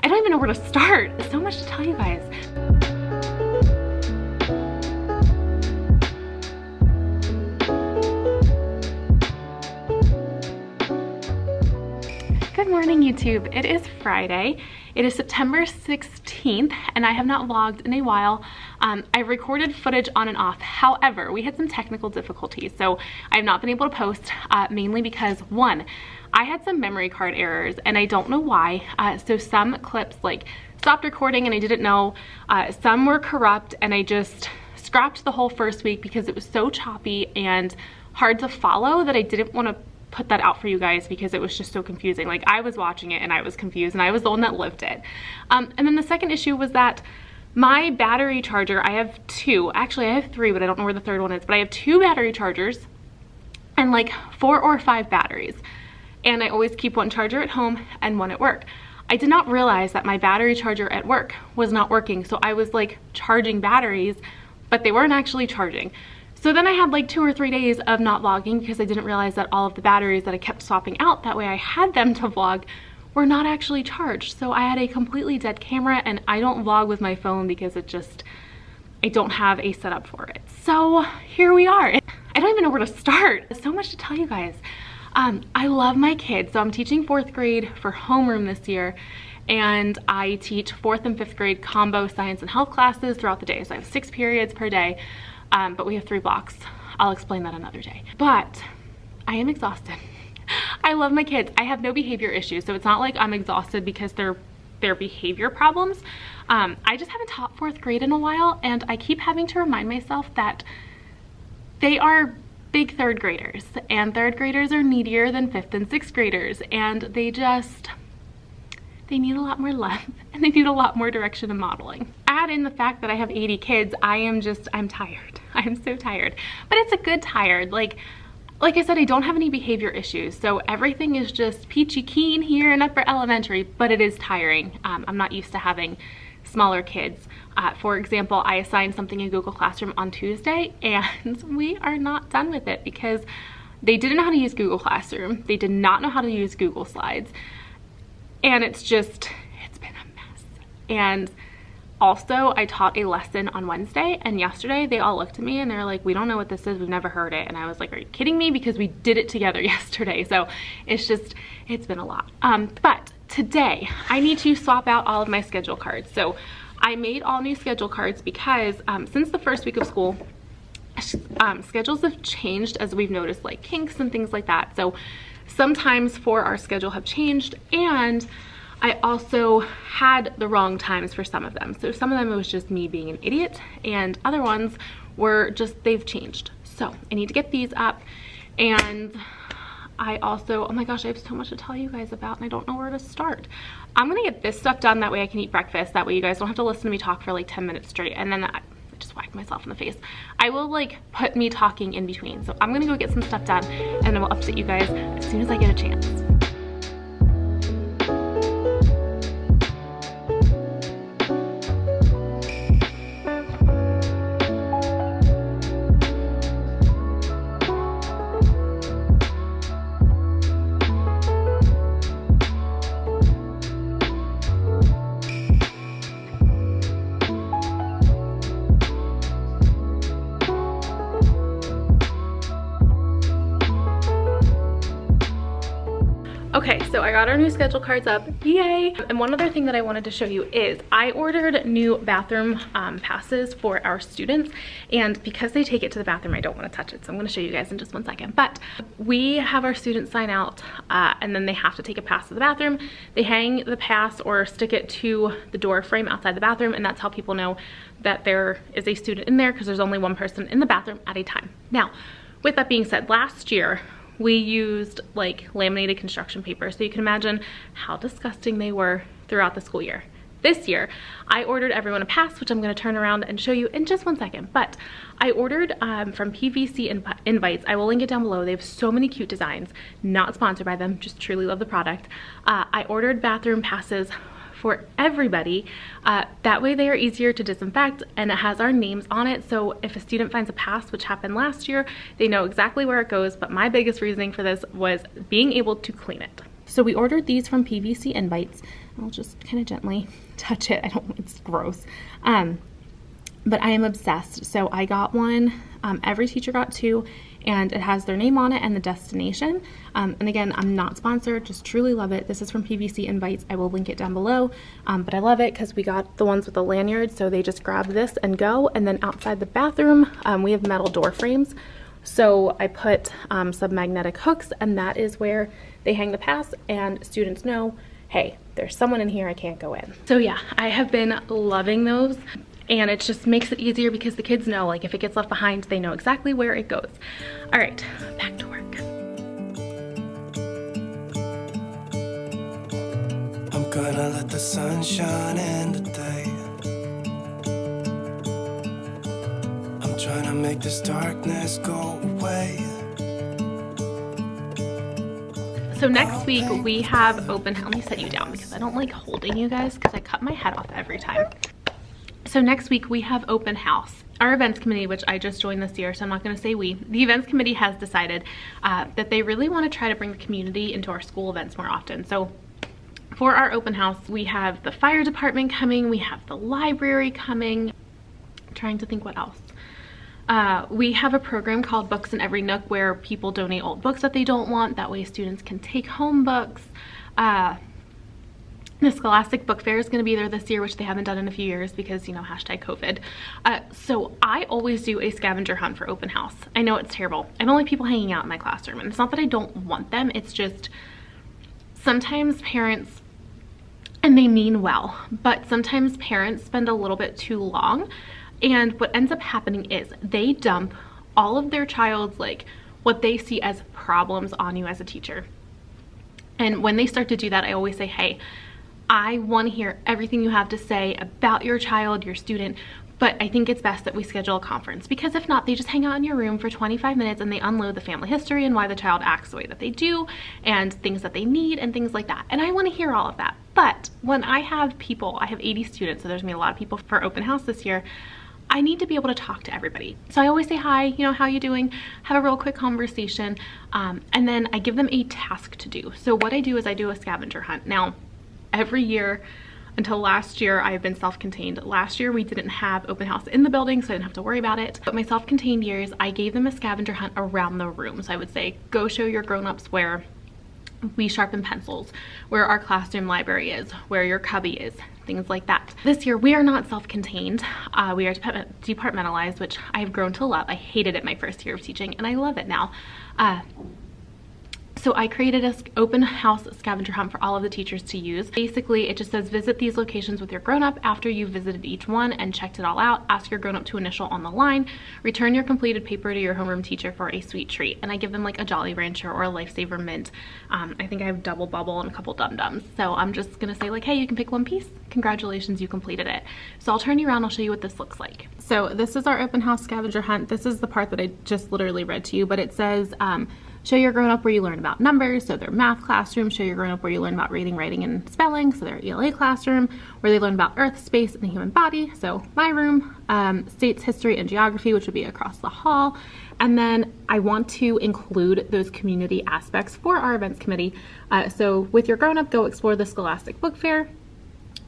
I don't even know where to start. There's so much to tell you guys. Good morning, YouTube. It is Friday. It is September 16th, and I have not vlogged in a while. I recorded footage on and off. However, we had some technical difficulties, so I have not been able to post, mainly because, one, I had some memory card errors, and I don't know why. So some clips, like, stopped recording, and I didn't know. Some were corrupt, and I just scrapped the whole first week because it was so choppy and hard to follow that I didn't want to put that out for you guys because it was just so confusing. Like, I was watching it and I was confused, and I was the one that lived it. And then the second issue was that my battery charger, I have two, actually I have three, but I don't know where the third one is, but I have two battery chargers and like 4 or 5 batteries. And I always keep one charger at home and one at work. I did not realize that my battery charger at work was not working. So I was like charging batteries, but they weren't actually charging. So then I had like 2 or 3 days of not vlogging because I didn't realize that all of the batteries that I kept swapping out, that way I had them to vlog, were not actually charged. So I had a completely dead camera, and I don't vlog with my phone because I don't have a setup for it. So here we are. I don't even know where to start. There's so much to tell you guys. I love my kids. So I'm teaching 4th grade for homeroom this year, and I teach 4th and 5th grade combo science and health classes throughout the day. So I have 6 periods per day. But we have 3 blocks. I'll explain that another day. But I am exhausted. I love my kids. I have no behavior issues, so it's not like I'm exhausted because they're behavior problems. I just haven't taught 4th grade in a while, and I keep having to remind myself that they are big 3rd graders, and 3rd graders are needier than 5th and 6th graders, and they need a lot more love, and they need a lot more direction and modeling. Add in the fact that I have 80 kids, I'm tired. I'm so tired. But it's a good tired. Like I said, I don't have any behavior issues, so everything is just peachy keen here in upper elementary, but it is tiring. I'm not used to having smaller kids. For example, I assigned something in Google Classroom on Tuesday, and we are not done with it because they didn't know how to use Google Classroom. They did not know how to use Google Slides. And it's been a mess. And also, I taught a lesson on Wednesday, and yesterday they all looked at me and they're like, we don't know what this is, we've never heard it. And I was like, are you kidding me? Because we did it together yesterday. So it's been a lot. But today I need to swap out all of my schedule cards. So I made all new schedule cards because since the first week of school, schedules have changed, as we've noticed, like kinks and things like that. So sometimes for our schedule have changed, and I also had the wrong times for some of them. So some of them it was just me being an idiot, and other ones were just, they've changed. So I need to get these up, and I also, oh my gosh, I have so much to tell you guys about, and I don't know where to start. I'm gonna get this stuff done, that way I can eat breakfast, that way you guys don't have to listen to me talk for like 10 minutes straight, and then I just whacked myself in the face. I will like put me talking in between. So I'm gonna go get some stuff done, and then we'll update you guys as soon as I get a chance. Okay, so I got our new schedule cards up, yay! And one other thing that I wanted to show you is I ordered new bathroom passes for our students, and because they take it to the bathroom, I don't want to touch it, so I'm going to show you guys in just one second. But we have our students sign out, and then they have to take a pass to the bathroom. They hang the pass or stick it to the door frame outside the bathroom, and that's how people know that there is a student in there, because there's only one person in the bathroom at a time. Now, with that being said, last year, we used like laminated construction paper, so you can imagine how disgusting they were throughout the school year. This year, I ordered everyone a pass, which I'm going to turn around and show you in just one second. But I ordered from PVC Invites. I will link it down below. They have so many cute designs. Not sponsored by them, just truly love the product. I ordered bathroom passes for everybody. That way they are easier to disinfect, and it has our names on it, so if a student finds a pass, which happened last year, they know exactly where it goes. But my biggest reasoning for this was being able to clean it. So we ordered these from PVC Invites. I'll just kind of gently touch it. It's gross. But I am obsessed. So I got one, every teacher got two, and it has their name on it and the destination. And again, I'm not sponsored, just truly love it. This is from PVC Invites. I will link it down below. But I love it because we got the ones with the lanyard, so they just grab this and go. And then outside the bathroom, we have metal door frames. So I put some magnetic hooks, and that is where they hang the pass, and students know, hey, there's someone in here, I can't go in. So yeah, I have been loving those, and it just makes it easier because the kids know, like, if it gets left behind, they know exactly where it goes. All right, back to work. I'm gonna let the sun shine in today. I'm trying to make this darkness go away. So next week we have open house. Let me set you down because I don't like holding you guys because I cut my head off every time. So next week we have open house. Our events committee, which I just joined this year, so I'm not going to say we, the events committee has decided that they really want to try to bring the community into our school events more often. So for our open house, we have the fire department coming, we have the library coming. I'm trying to think what else. We have a program called Books in Every Nook where people donate old books that they don't want. That way students can take home books. The Scholastic Book Fair is going to be there this year, which they haven't done in a few years because, you know, hashtag COVID. So I always do a scavenger hunt for open house. I know it's terrible. I don't like people hanging out in my classroom, and it's not that I don't want them. It's just sometimes parents, and they mean well, but sometimes parents spend a little bit too long. And what ends up happening is they dump all of their child's, like, what they see as problems on you as a teacher. And when they start to do that, I always say, hey, I want to hear everything you have to say about your child, your student, but I think it's best that we schedule a conference, because if not, they just hang out in your room for 25 minutes and they unload the family history and why the child acts the way that they do and things that they need and things like that. And I want to hear all of that. But when I have people, I have 80 students, so there's gonna be a lot of people for open house this year, I need to be able to talk to everybody. So I always say, hi, you know, how you doing? Have a real quick conversation. And then I give them a task to do. So what I do is I do a scavenger hunt. Now, every year until last year, I've been self-contained. Last year, we didn't have open house in the building, so I didn't have to worry about it. But my self-contained years, I gave them a scavenger hunt around the room. So I would say, go show your grown-ups where we sharpen pencils, where our classroom library is, where your cubby is, things like that. This year, we are not self-contained. We are departmentalized, which I've grown to love. I hated it my first year of teaching, and I love it now. So I created an open house scavenger hunt for all of the teachers to use. Basically, it just says visit these locations with your grown-up after you've visited each one and checked it all out. Ask your grown-up to initial on the line. Return your completed paper to your homeroom teacher for a sweet treat. And I give them like a Jolly Rancher or a Lifesaver Mint. I think I have Double Bubble and a couple Dum Dums. So I'm just gonna say like, hey, you can pick one piece. Congratulations, you completed it. So I'll turn you around, I'll show you what this looks like. So this is our open house scavenger hunt. This is the part that I just literally read to you, but it says, show your grown-up where you learn about numbers, so their math classroom. Show your grown-up where you learn about reading, writing, and spelling, so their ELA classroom. Where they learn about earth, space, and the human body, so my room. States, history, and geography, which would be across the hall. And then I want to include those community aspects for our events committee. So with your grown-up, go explore the Scholastic Book Fair.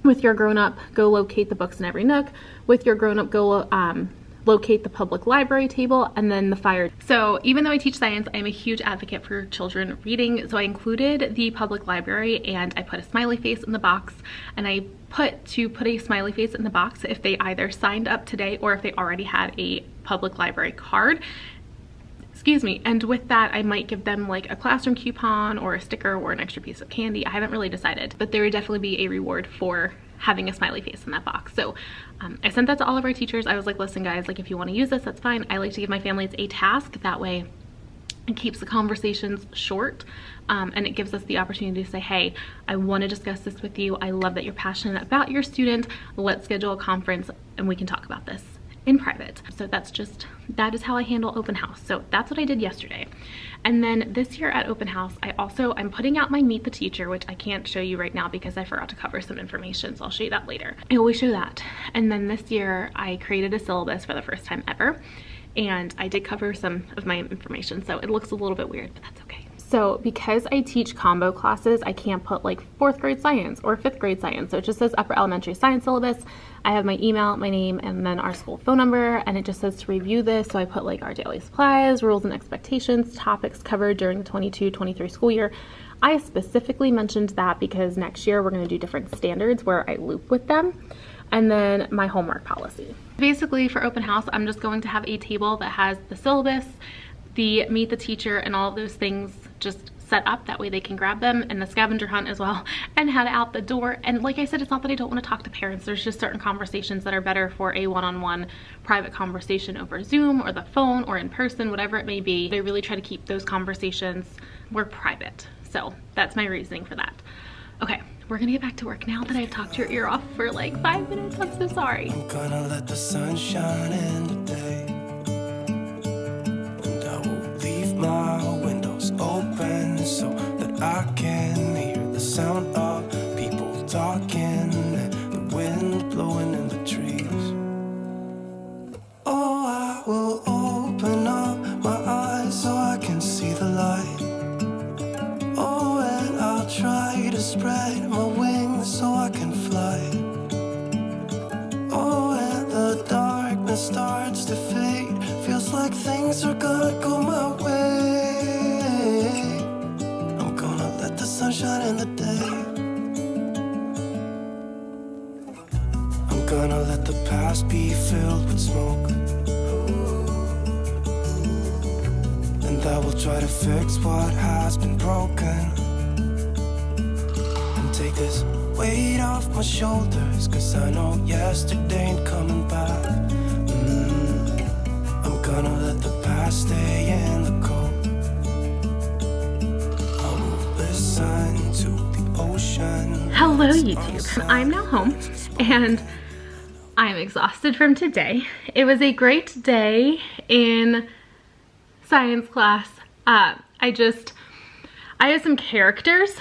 With your grown-up, go locate the Books in Every Nook. With your grown-up, go locate the public library table, and then the fire. So even though I teach science, I'm a huge advocate for children reading. So I included the public library, and I put a smiley face in the box, and I put a smiley face in the box if they either signed up today or if they already had a public library card. Excuse me. And with that, I might give them like a classroom coupon or a sticker or an extra piece of candy. I haven't really decided, but there would definitely be a reward for having a smiley face in that box. So I sent that to all of our teachers. I was like, listen guys, like if you want to use this, that's fine. I like to give my families a task. That way it keeps the conversations short, and it gives us the opportunity to say, hey, I want to discuss this with you. I love that you're passionate about your student. Let's schedule a conference and we can talk about this in private. So that is how I handle open house. So that's what I did yesterday. And then this year at open house, I'm putting out my Meet the Teacher, which I can't show you right now because I forgot to cover some information, so I'll show you that later. I always show that. And then this year I created a syllabus for the first time ever, and I did cover some of my information, so it looks a little bit weird, but that's okay. So because I teach combo classes, I can't put like 4th grade science or 5th grade science. So it just says upper elementary science syllabus. I have my email, my name, and then our school phone number, and it just says to review this. So I put like our daily supplies, rules and expectations, topics covered during the 22-23 school year. I specifically mentioned that because next year we're going to do different standards where I loop with them. And then my homework policy. Basically for open house, I'm just going to have a table that has the syllabus, the meet the teacher, and all of those things just set up. That way they can grab them, and the scavenger hunt as well, and head out the door. And like I said, it's not that I don't want to talk to parents. There's just certain conversations that are better for a one-on-one private conversation over Zoom or the phone or in person, whatever it may be. They really try to keep those conversations more private. So that's my reasoning for that. Okay, we're gonna get back to work now that I've talked your ear off for like 5 minutes. I'm so sorry. I'm gonna let the sun shine in today, and I will leave my windows open so that I can hear the sound of people talking and the wind blowing in the trees. Oh, I will open up my eyes so I can see the light. Oh, and I'll try to spread my wings so I can fly. Oh, and the darkness starts to fade. Feels like things are gonna go my way. I'm gonna let the sun shine in the day. I'm gonna let the past be filled with smoke, and I will try to fix what has been broken. Take this weight off my shoulders, 'cause I know yesterday ain't coming back. I'm gonna let the past stay in the cold. I will listen to the ocean. Hello YouTube, I'm now home and I'm exhausted from today. It was a great day in science class. I have some characters.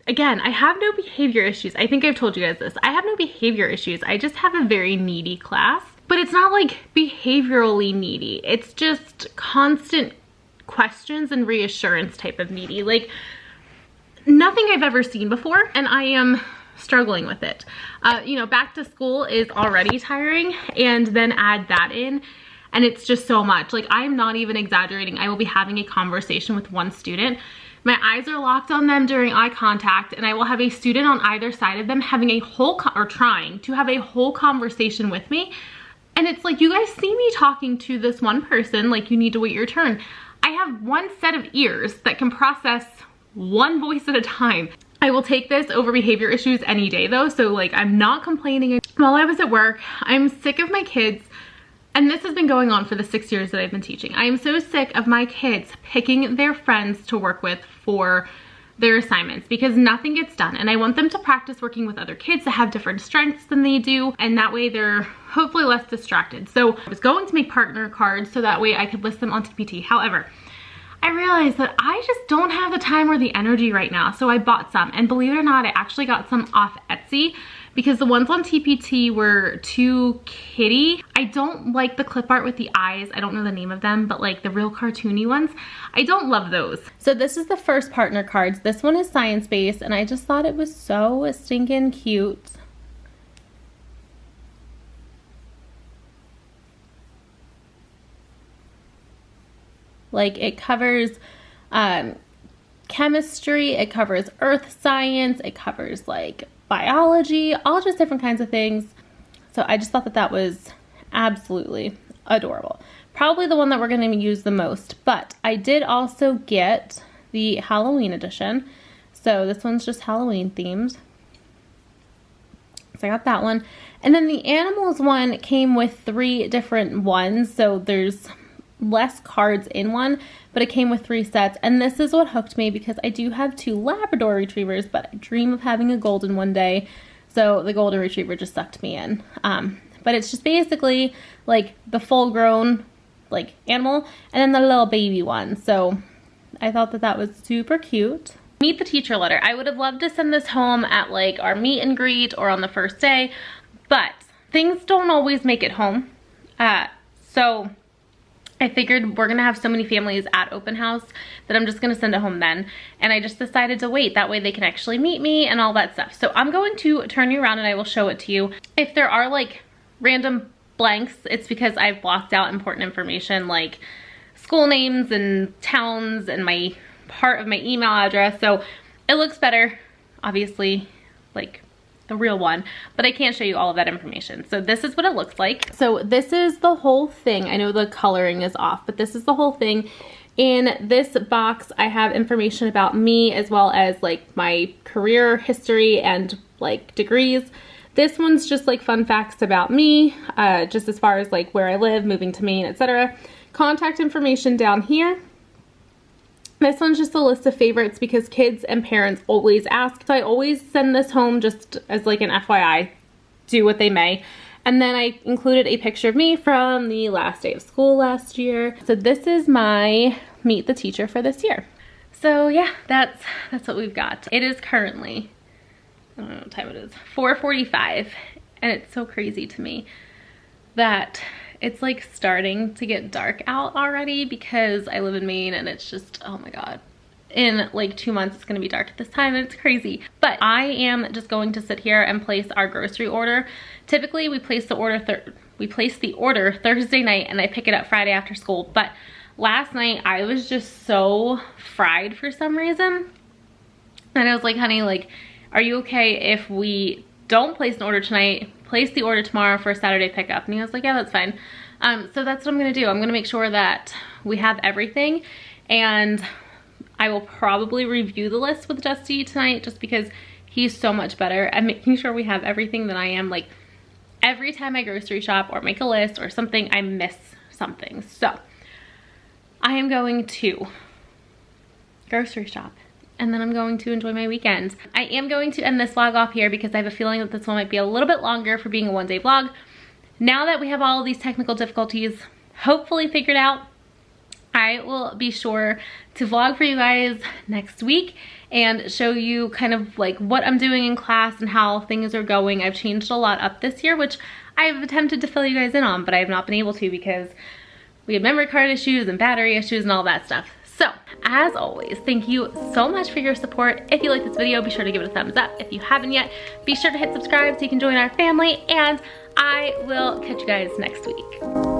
Again, I have no behavior issues. I think I've told you guys this. I have no behavior issues. I just have a very needy class, but it's not like behaviorally needy. It's just constant questions and reassurance type of needy. Like nothing I've ever seen before, and I am struggling with it. You know, back to school is already tiring, and then add that in, and it's just so much. Like I'm not even exaggerating. I will be having a conversation with one student. My eyes are locked on them during eye contact, and I will have a student on either side of them having a whole, or trying to have a whole conversation with me. And it's like, you guys see me talking to this one person, like you need to wait your turn. I have one set of ears that can process one voice at a time. I will take this over behavior issues any day though, so like I'm not complaining. While I was at work, I'm sick of my kids. And this has been going on for the 6 years that I've been teaching. I am so sick of my kids picking their friends to work with for their assignments because nothing gets done. And I want them to practice working with other kids that have different strengths than they do. And that way they're hopefully less distracted. So I was going to make partner cards so that way I could list them on TPT. However, I realized that I just don't have the time or the energy right now. So I bought some, and believe it or not, I actually got some off Etsy because the ones on TPT were too kiddie. I don't like the clip art with the eyes. I don't know the name of them, but like the real cartoony ones, I don't love those. So this is the first partner cards. This one is science-based, and I just thought it was so stinking cute. Like it covers chemistry, it covers earth science, it covers like biology, all just different kinds of things. So I just thought that that was absolutely adorable. Probably the one that we're going to use the most, but I did also get the Halloween edition. So this one's just Halloween themed. So I got that one. And then the animals one came with 3 different ones. So there's less cards in one, but it came with 3 sets. And this is what hooked me because I do have 2 Labrador retrievers, but I dream of having a golden one day. So the golden retriever just sucked me in. But it's just basically like the full grown like animal and then the little baby one. So I thought that that was super cute. Meet the teacher letter. I would have loved to send this home at like our meet and greet or on the first day, but things don't always make it home. So I figured we're gonna have so many families at open house that I'm just gonna send it home then. And I just decided to wait. That way they can actually meet me and all that stuff. So I'm going to turn you around and I will show it to you. If there are like random blanks, it's because I've blocked out important information like school names and towns and my part of my email address. So it looks better, obviously, like the real one, but I can't show you all of that information. So this is what it looks like. So this is the whole thing. I know the coloring is off, but this is the whole thing. In this box, I have information about me as well as like my career history and like degrees. This one's just like fun facts about me, just as far as like where I live, moving to Maine, etc. Contact information down here. This one's just a list of favorites because kids and parents always ask. So I always send this home just as like an FYI, do what they may. And then I included a picture of me from the last day of school last year. So this is my meet the teacher for this year. So yeah, that's what we've got. It is currently, I don't know what time it is, 4:45. And it's so crazy to me that it's like starting to get dark out already because I live in Maine and it's just, oh my God. In like 2 months, it's gonna be dark at this time and it's crazy. But I am just going to sit here and place our grocery order. Typically we place the order Thursday night and I pick it up Friday after school. But last night I was just so fried for some reason. And I was like, honey, like, are you okay if we don't place an order tonight, place the order tomorrow for a Saturday pickup? And he was like, yeah, that's fine. So that's what I'm gonna do. I'm gonna make sure that we have everything, and I will probably review the list with Dusty tonight just because he's so much better at making sure we have everything than I am. Like every time I grocery shop or make a list or something, I miss something. So I am going to grocery shop and then I'm going to enjoy my weekend. I am going to end this vlog off here because I have a feeling that this one might be a little bit longer for being a one-day vlog. Now that we have all of these technical difficulties hopefully figured out, I will be sure to vlog for you guys next week and show you kind of like what I'm doing in class and how things are going. I've changed a lot up this year, which I've attempted to fill you guys in on, but I have not been able to because we had memory card issues and battery issues and all that stuff. So, as always, thank you so much for your support. If you like this video, be sure to give it a thumbs up. If you haven't yet, be sure to hit subscribe so you can join our family, and I will catch you guys next week.